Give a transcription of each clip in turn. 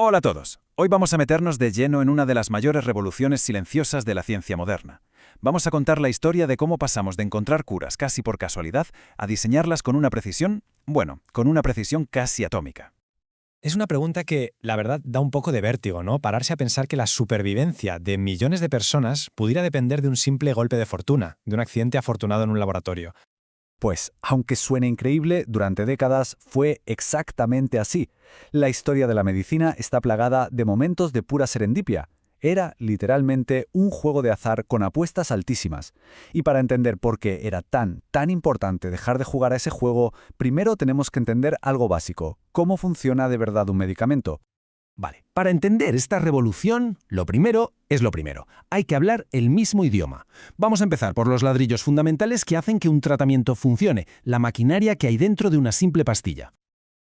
Hola a todos. Hoy vamos a meternos de lleno en una de las mayores revoluciones silenciosas de la ciencia moderna. Vamos a contar la historia de cómo pasamos de encontrar curas casi por casualidad a diseñarlas con una precisión, con una precisión casi atómica. Es una pregunta que, la verdad, da un poco de vértigo, ¿no? Pararse a pensar que la supervivencia de millones de personas pudiera depender de un simple golpe de fortuna, de un accidente afortunado en un laboratorio. Pues, aunque suene increíble, durante décadas fue exactamente así. La historia de la medicina está plagada de momentos de pura serendipia. Era literalmente un juego de azar con apuestas altísimas. Y para entender por qué era tan importante dejar de jugar a ese juego, primero tenemos que entender algo básico: cómo funciona de verdad un medicamento. Vale, para entender esta revolución, lo primero es lo primero. Hay que hablar el mismo idioma. Vamos a empezar por los ladrillos fundamentales que hacen que un tratamiento funcione, la maquinaria que hay dentro de una simple pastilla.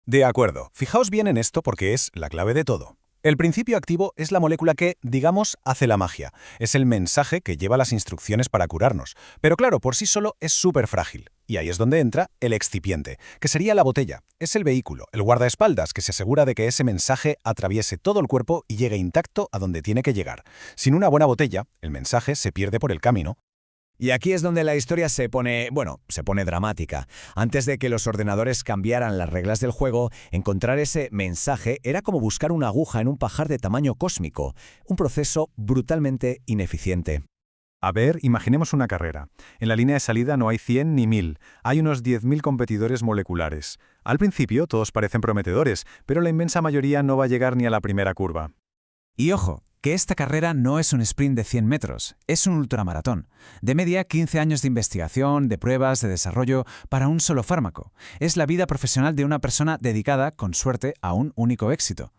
De acuerdo, fijaos bien en esto porque es la clave de todo. El principio activo es la molécula que, digamos, hace la magia. Es el mensaje que lleva las instrucciones para curarnos. Pero claro, por sí solo es súper frágil. Y ahí es donde entra el excipiente, que sería la botella. Es el vehículo, el guardaespaldas, que se asegura de que ese mensaje atraviese todo el cuerpo y llegue intacto a donde tiene que llegar. Sin una buena botella, el mensaje se pierde por el camino. Y aquí es donde la historia se pone dramática. Antes de que los ordenadores cambiaran las reglas del juego, encontrar ese mensaje era como buscar una aguja en un pajar de tamaño cósmico, un proceso brutalmente ineficiente. A ver, imaginemos una carrera. En la línea de salida no hay 100 ni 1000, hay unos 10.000 competidores moleculares. Al principio todos parecen prometedores, pero la inmensa mayoría no va a llegar ni a la primera curva. Y ojo, que esta carrera no es un sprint de 100 metros, es un ultramaratón. De media, 15 años de investigación, de pruebas, de desarrollo, para un solo fármaco. Es la vida profesional de una persona dedicada, con suerte, a un único éxito.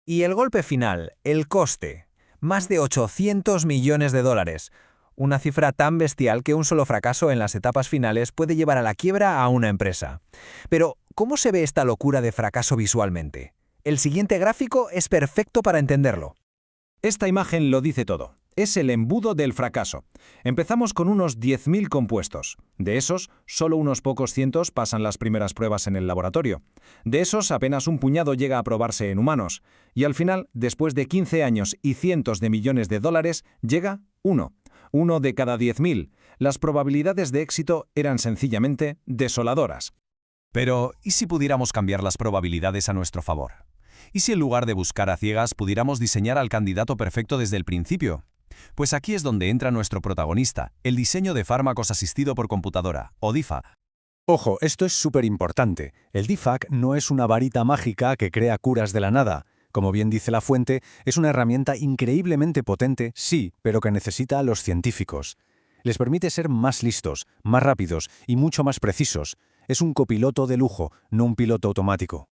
Y el golpe final, el coste. Más de 800 millones de dólares. Una cifra tan bestial que un solo fracaso en las etapas finales puede llevar a la quiebra a una empresa. Pero, ¿cómo se ve esta locura de fracaso visualmente? El siguiente gráfico es perfecto para entenderlo. Esta imagen lo dice todo. Es el embudo del fracaso. Empezamos con unos 10.000 compuestos. De esos, solo unos pocos cientos pasan las primeras pruebas en el laboratorio. De esos, apenas un puñado llega a probarse en humanos. Y al final, después de 15 años y cientos de millones de dólares, llega uno. Uno de cada 10.000. Las probabilidades de éxito eran sencillamente desoladoras. Pero, ¿y si pudiéramos cambiar las probabilidades a nuestro favor? ¿Y si en lugar de buscar a ciegas pudiéramos diseñar al candidato perfecto desde el principio? Pues aquí es donde entra nuestro protagonista, el diseño de fármacos asistido por computadora, o DIFA. Ojo, esto es súper importante. El DIFAC no es una varita mágica que crea curas de la nada. Como bien dice la fuente, es una herramienta increíblemente potente, sí, pero que necesita a los científicos. Les permite ser más listos, más rápidos y mucho más precisos. Es un copiloto de lujo, no un piloto automático.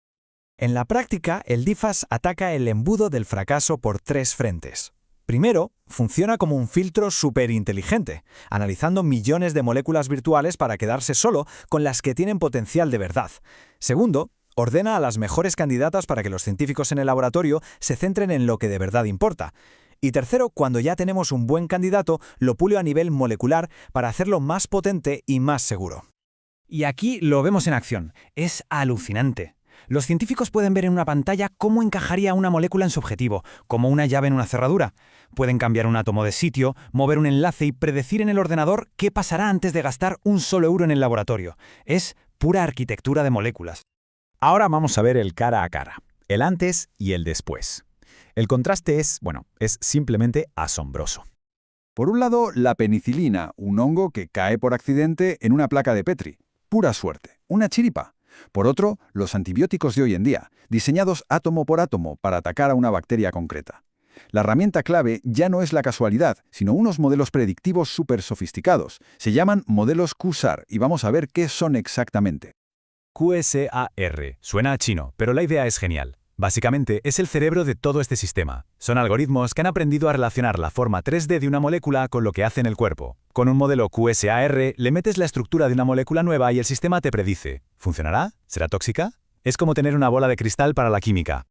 En la práctica, el DIFAS ataca el embudo del fracaso por 3 frentes. Primero, funciona como un filtro superinteligente, analizando millones de moléculas virtuales para quedarse solo con las que tienen potencial de verdad. Segundo, ordena a las mejores candidatas para que los científicos en el laboratorio se centren en lo que de verdad importa. Y tercero, cuando ya tenemos un buen candidato, lo pule a nivel molecular para hacerlo más potente y más seguro. Y aquí lo vemos en acción. Es alucinante. Los científicos pueden ver en una pantalla cómo encajaría una molécula en su objetivo, como una llave en una cerradura. Pueden cambiar un átomo de sitio, mover un enlace y predecir en el ordenador qué pasará antes de gastar un solo euro en el laboratorio. Es pura arquitectura de moléculas. Ahora vamos a ver el cara a cara, el antes y el después. El contraste es simplemente asombroso. Por un lado, la penicilina, un hongo que cae por accidente en una placa de Petri. Pura suerte, una chiripa. Por otro, los antibióticos de hoy en día, diseñados átomo por átomo para atacar a una bacteria concreta. La herramienta clave ya no es la casualidad, sino unos modelos predictivos súper sofisticados. Se llaman modelos QSAR y vamos a ver qué son exactamente. QSAR. Suena a chino, pero la idea es genial. Básicamente, es el cerebro de todo este sistema. Son algoritmos que han aprendido a relacionar la forma 3D de una molécula con lo que hace en el cuerpo. Con un modelo QSAR, le metes la estructura de una molécula nueva y el sistema te predice. ¿Funcionará? ¿Será tóxica? Es como tener una bola de cristal para la química.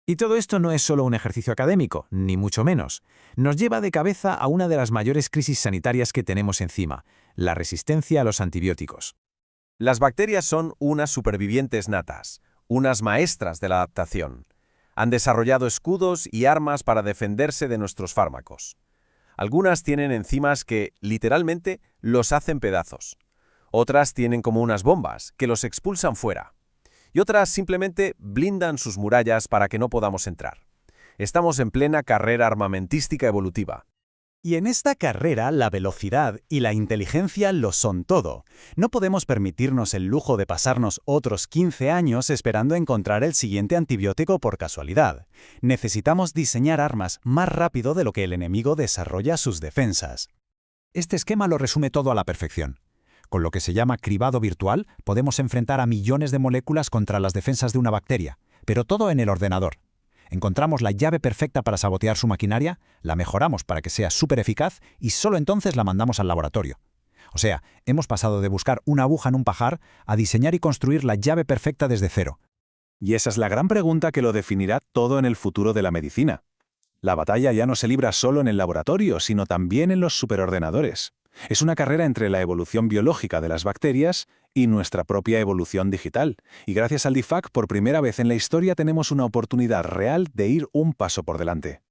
Y todo esto no es solo un ejercicio académico, ni mucho menos. Nos lleva de cabeza a una de las mayores crisis sanitarias que tenemos encima, la resistencia a los antibióticos. Las bacterias son unas supervivientes natas, unas maestras de la adaptación. Han desarrollado escudos y armas para defenderse de nuestros fármacos. Algunas tienen enzimas que, literalmente, los hacen pedazos. Otras tienen como unas bombas, que los expulsan fuera. Y otras simplemente blindan sus murallas para que no podamos entrar. Estamos en plena carrera armamentística evolutiva. Y en esta carrera la velocidad y la inteligencia lo son todo. No podemos permitirnos el lujo de pasarnos otros 15 años esperando encontrar el siguiente antibiótico por casualidad. Necesitamos diseñar armas más rápido de lo que el enemigo desarrolla sus defensas. Este esquema lo resume todo a la perfección. Con lo que se llama cribado virtual, podemos enfrentar a millones de moléculas contra las defensas de una bacteria, pero todo en el ordenador. Encontramos la llave perfecta para sabotear su maquinaria, la mejoramos para que sea súper eficaz y solo entonces la mandamos al laboratorio. O sea, hemos pasado de buscar una aguja en un pajar a diseñar y construir la llave perfecta desde cero. Y esa es la gran pregunta que lo definirá todo en el futuro de la medicina. La batalla ya no se libra solo en el laboratorio, sino también en los superordenadores. Es una carrera entre la evolución biológica de las bacterias y nuestra propia evolución digital. Y gracias al DIFAC, por primera vez en la historia tenemos una oportunidad real de ir un paso por delante.